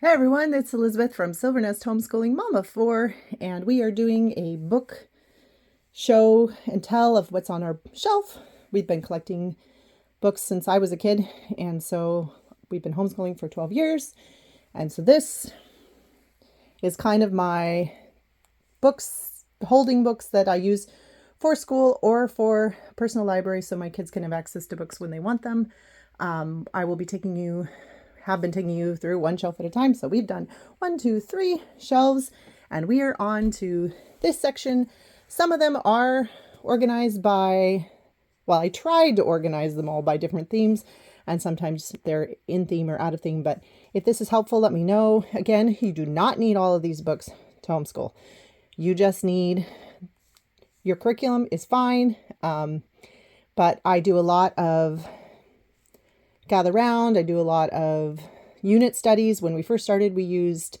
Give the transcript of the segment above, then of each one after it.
Hey everyone, it's Elizabeth from Silvernest Homeschooling Mom of Four, and we are doing a book show and tell of what's on our shelf. We've been collecting books since I was a kid, and so we've been homeschooling for 12 years. And so this is kind of my books, holding books that I use for school or for personal library so my kids can have access to books when they want them. I will be have been taking you through one shelf at a time. So we've done 1, 2, 3 shelves, and we are on to this section. Some of them are organized by, well, I tried to organize them all by different themes, and sometimes they're in theme or out of theme. But if this is helpful, let me know. Again, you do not need all of these books to homeschool. You just need, your curriculum is fine. But I do a lot of gather round. I do a lot of unit studies. When we first started, we used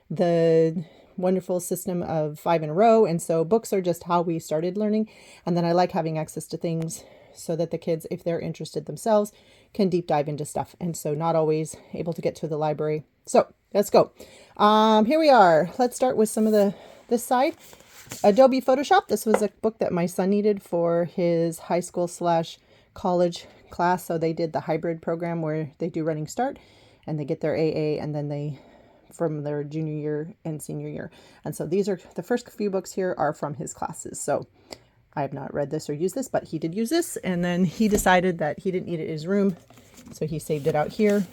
the wonderful system of 5 in a row. And so books are just how we started learning. And then I like having access to things so that the kids, if they're interested themselves, can deep dive into stuff. And so not always able to get to the library. So let's go. Here we are. Let's start with some of this side. Adobe Photoshop. This was a book that my son needed for his high school / college class. So they did the hybrid program where they do Running Start and they get their AA, and then they from their junior year and senior year. And so these are the first few books here are from his classes. So I have not read this or used this, but he did use this, and then he decided that he didn't need it in his room, so he saved it out here.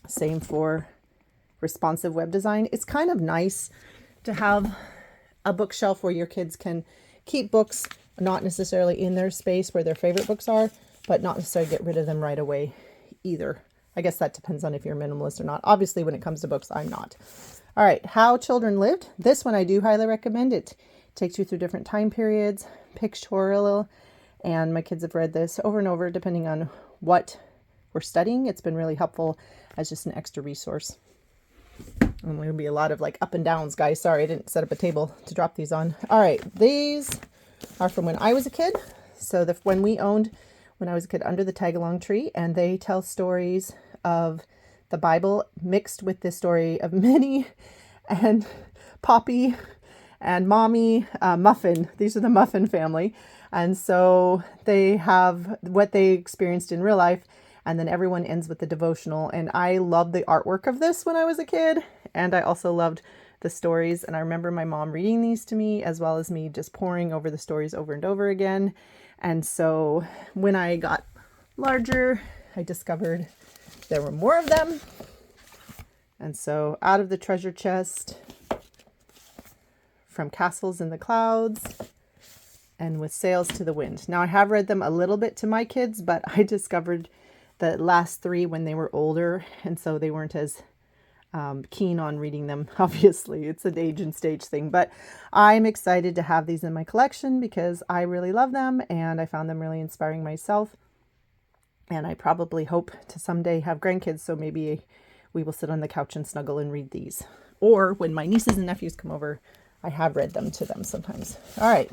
Same for responsive web design. It's kind of nice to have a bookshelf where your kids can keep books, not necessarily in their space where their favorite books are, but not necessarily get rid of them right away either. I guess that depends on if you're a minimalist or not. Obviously, when it comes to books, I'm not. All right, How Children Lived. This one I do highly recommend. It takes you through different time periods, pictorial, and my kids have read this over and over depending on what we're studying. It's been really helpful as just an extra resource. And there'll be a lot of like up and downs, guys. Sorry, I didn't set up a table to drop these on. All right, these are from when I was a kid. So when I was a kid, Under the Tagalong Tree, and they tell stories of the Bible mixed with the story of Minnie and Poppy and Mommy, Muffin. These are the Muffin family. And so they have what they experienced in real life, and then everyone ends with the devotional. And I loved the artwork of this when I was a kid, and I also loved the stories. And I remember my mom reading these to me, as well as me just poring over the stories over and over again. And so when I got larger, I discovered there were more of them. And so Out of the Treasure Chest, From Castles in the Clouds, and With Sails to the Wind. Now I have read them a little bit to my kids, but I discovered the last 3 when they were older, and so they weren't as keen on reading them. Obviously, it's an age and stage thing, but I'm excited to have these in my collection because I really love them and I found them really inspiring myself. And I probably hope to someday have grandkids, so maybe we will sit on the couch and snuggle and read these. Or when my nieces and nephews come over, I have read them to them sometimes. All right,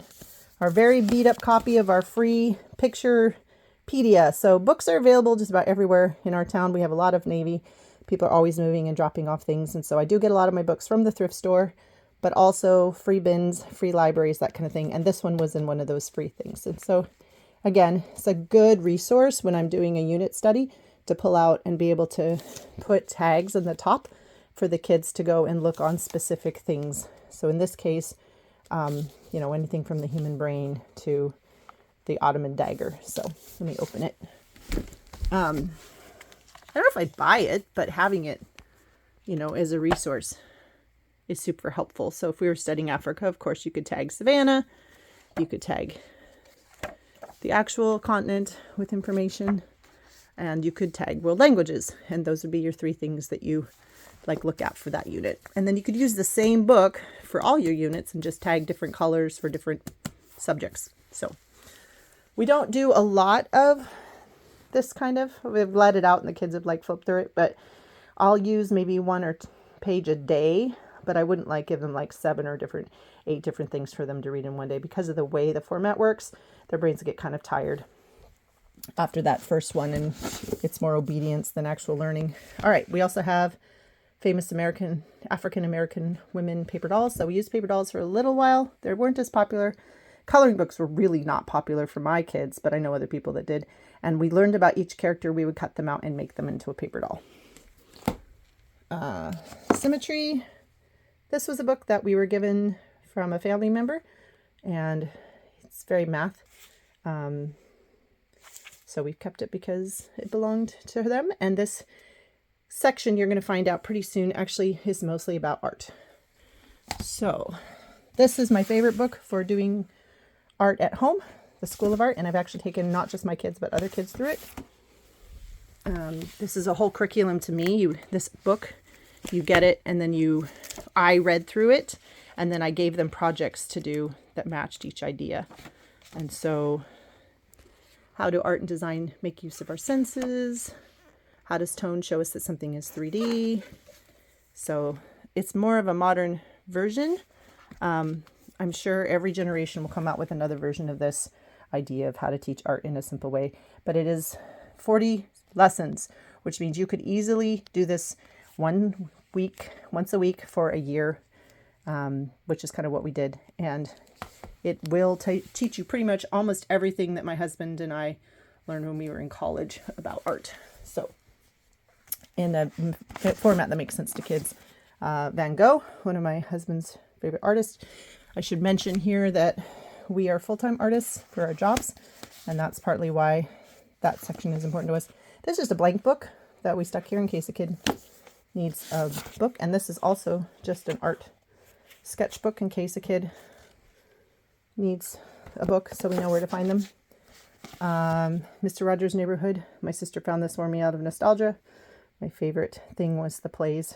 our very beat up copy of our free Picturepedia. So books are available just about everywhere in our town. We have a lot of Navy. People are always moving and dropping off things. And so I do get a lot of my books from the thrift store, but also free bins, free libraries, that kind of thing. And this one was in one of those free things. And so again, it's a good resource when I'm doing a unit study to pull out and be able to put tags in the top for the kids to go and look on specific things. So in this case, anything from the human brain to the Ottoman dagger. So let me open it. I don't know if I'd buy it, but having it, as a resource is super helpful. So if we were studying Africa, of course, you could tag Savannah. You could tag the actual continent with information, and you could tag world languages. And those would be your 3 things that you look at for that unit. And then you could use the same book for all your units and just tag different colors for different subjects. So we don't do a lot of this kind of, we've let it out and the kids have flipped through it, but I'll use maybe 1 page a day, but I wouldn't give them 7 or 8 different things for them to read in one day because of the way the format works. Their brains get kind of tired after that first one, and it's more obedience than actual learning. All right, we also have famous African American women paper dolls. So we used paper dolls for a little while. They weren't as popular. Coloring books were really not popular for my kids, but I know other people that did. And we learned about each character. We would cut them out and make them into a paper doll. Symmetry. This was a book that we were given from a family member, and it's very math. So we've kept it because it belonged to them. And this section, you're going to find out pretty soon, actually is mostly about art. So this is my favorite book for doing art at home, the School of Art. And I've actually taken not just my kids, but other kids through it. This is a whole curriculum to me. This book, you get it, and then I read through it, and then I gave them projects to do that matched each idea. And so, how do art and design make use of our senses? How does tone show us that something is 3D? So it's more of a modern version. I'm sure every generation will come out with another version of this idea of how to teach art in a simple way, but it is 40 lessons, which means you could easily do this once a week for a year, which is kind of what we did. And it will teach you pretty much almost everything that my husband and I learned when we were in college about art. So in a format that makes sense to kids. Van Gogh, one of my husband's favorite artists. I should mention here that we are full-time artists for our jobs, and that's partly why that section is important to us. This is just a blank book that we stuck here in case a kid needs a book. And this is also just an art sketchbook in case a kid needs a book, so we know where to find them. Mr. Rogers' Neighborhood. My sister found this for me out of nostalgia. My favorite thing was the plays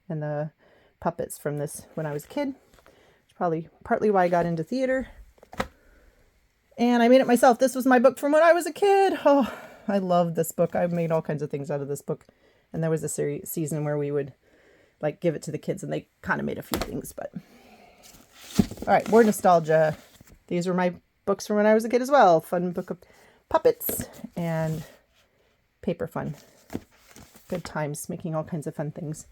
and the puppets from this when I was a kid. It's probably partly why I got into theater. And I made it myself. This was my book from when I was a kid. Oh, I love this book. I've made all kinds of things out of this book. And there was a season where we would like give it to the kids, and they kind of made a few things, but all right, more nostalgia. These were my books from when I was a kid as well. Fun book of puppets and paper fun. Good times making all kinds of fun things.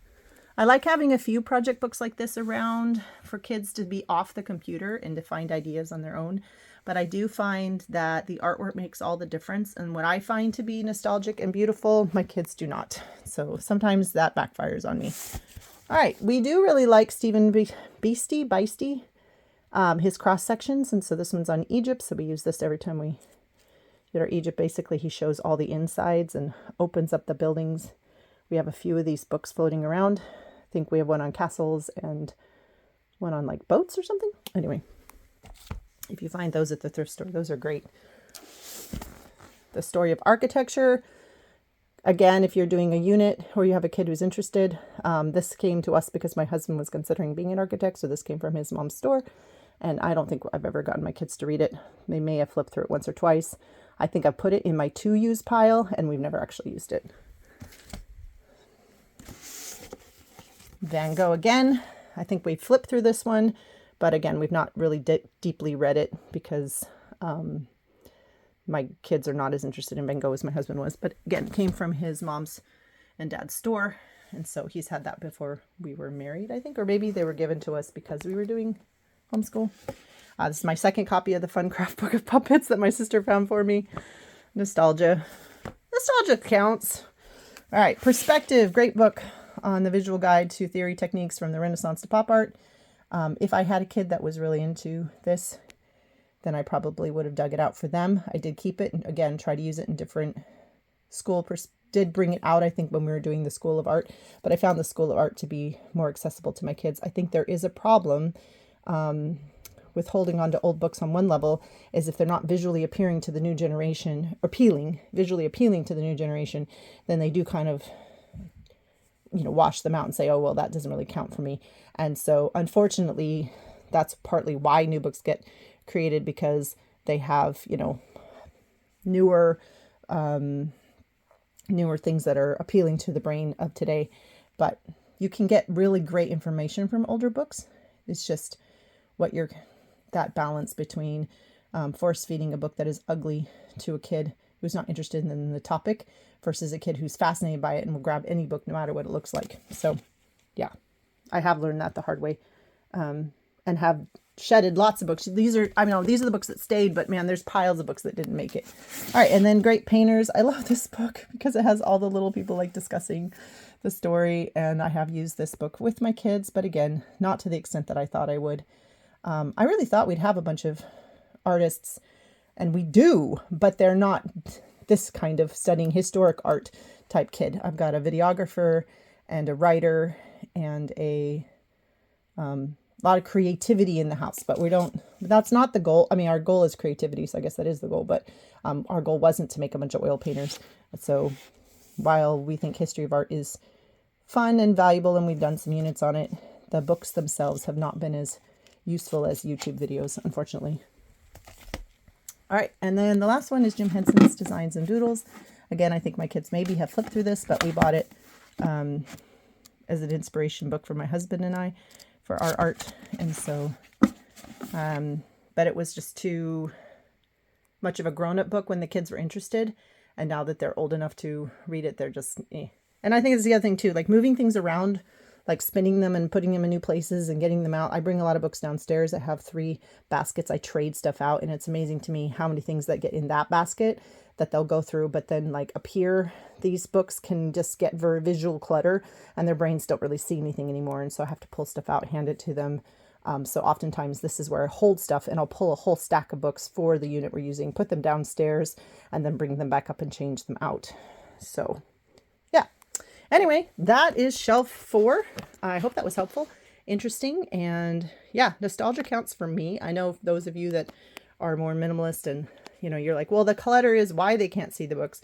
I like having a few project books like this around for kids to be off the computer and to find ideas on their own. But I do find that the artwork makes all the difference. And what I find to be nostalgic and beautiful, my kids do not. So sometimes that backfires on me. All right, we do really like Stephen Beisty, his cross sections. And so this one's on Egypt. So we use this every time we did our Egypt. Basically, he shows all the insides and opens up the buildings. We have a few of these books floating around. I think we have one on castles and one on like boats or something. Anyway, if you find those at the thrift store, those are great. The Story of Architecture. Again, if you're doing a unit or you have a kid who's interested, this came to us because my husband was considering being an architect. So this came from his mom's store. And I don't think I've ever gotten my kids to read it. They may have flipped through it once or twice. I think I've put it in my to-use pile, and we've never actually used it. Van Gogh again. I think we flipped through this one, but again, we've not really deeply read it because my kids are not as interested in Van Gogh as my husband was. But again, it came from his mom's and dad's store, and so he's had that before we were married, I think, or maybe they were given to us because we were doing homeschool. This is my second copy of the Fun Craft Book of Puppets that my sister found for me. Nostalgia. Nostalgia counts. All right, Perspective. Great book on the visual guide to theory techniques from the Renaissance to pop art. If I had a kid that was really into this, then I probably would have dug it out for them. I did keep it and again, try to use it in different did bring it out, I think, when we were doing the School of Art, but I found the School of Art to be more accessible to my kids. I think there is a problem with holding on to old books on one level is if they're not visually appealing to the new generation, visually appealing to the new generation, then they do kind of, wash them out and say, oh, well, that doesn't really count for me. And so unfortunately, that's partly why new books get created, because they have, newer things that are appealing to the brain of today. But you can get really great information from older books. It's just that balance between force feeding a book that is ugly to a kid who's not interested in the topic versus a kid who's fascinated by it and will grab any book no matter what it looks like. So yeah, I have learned that the hard way, and have shedded lots of books. These are the books that stayed, but man, there's piles of books that didn't make it. All right. And then Great Painters. I love this book because it has all the little people like discussing the story. And I have used this book with my kids, but again, not to the extent that I thought I would. I really thought we'd have a bunch of artists, and we do, but they're not this kind of studying historic art type kid. I've got a videographer and a writer and a lot of creativity in the house, but that's not the goal. I mean, our goal is creativity, so I guess that is the goal, but our goal wasn't to make a bunch of oil painters. So while we think history of art is fun and valuable, and we've done some units on it, the books themselves have not been as useful as YouTube videos, unfortunately. All right, and then the last one is Jim Henson's Designs and Doodles. Again, I think my kids maybe have flipped through this, but we bought it as an inspiration book for my husband and I for our art. And so, but it was just too much of a grown-up book when the kids were interested. And now that they're old enough to read it, they're just, eh. And I think it's the other thing too, like moving things around, like spinning them and putting them in new places and getting them out. I bring a lot of books downstairs. I have 3 baskets. I trade stuff out, and it's amazing to me how many things that get in that basket that they'll go through. But then like up here, these books can just get very visual clutter, and their brains don't really see anything anymore. And so I have to pull stuff out, hand it to them. So oftentimes this is where I hold stuff, and I'll pull a whole stack of books for the unit we're using, put them downstairs, and then bring them back up and change them out. So yeah. Anyway, that is shelf 4. I hope that was helpful, interesting, and yeah, nostalgia counts for me. I know those of you that are more minimalist and, you're like, well, the clutter is why they can't see the books.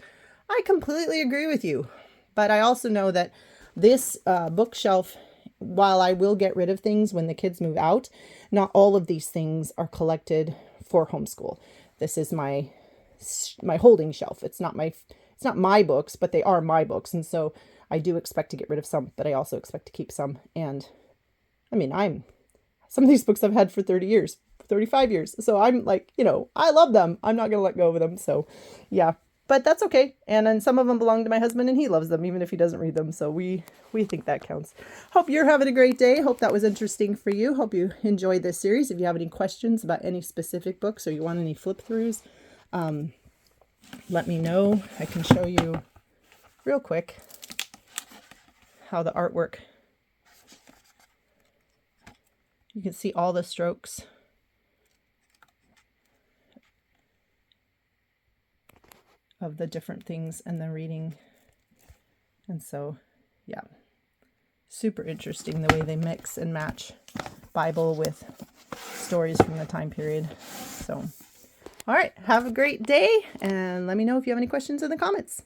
I completely agree with you, but I also know that this bookshelf, while I will get rid of things when the kids move out, not all of these things are collected for homeschool. This is my holding shelf. It's not my books, but they are my books, and so I do expect to get rid of some, but I also expect to keep some. And I mean, some of these books I've had for 30 years, 35 years. So I'm like, I love them. I'm not going to let go of them. So yeah, but that's okay. And then some of them belong to my husband, and he loves them, even if he doesn't read them. So we think that counts. Hope you're having a great day. Hope that was interesting for you. Hope you enjoyed this series. If you have any questions about any specific books, or you want any flip throughs, let me know. I can show you real quick how the artwork, you can see all the strokes of the different things and the reading. And so, yeah, super interesting the way they mix and match Bible with stories from the time period. So, all right, have a great day, and let me know if you have any questions in the comments.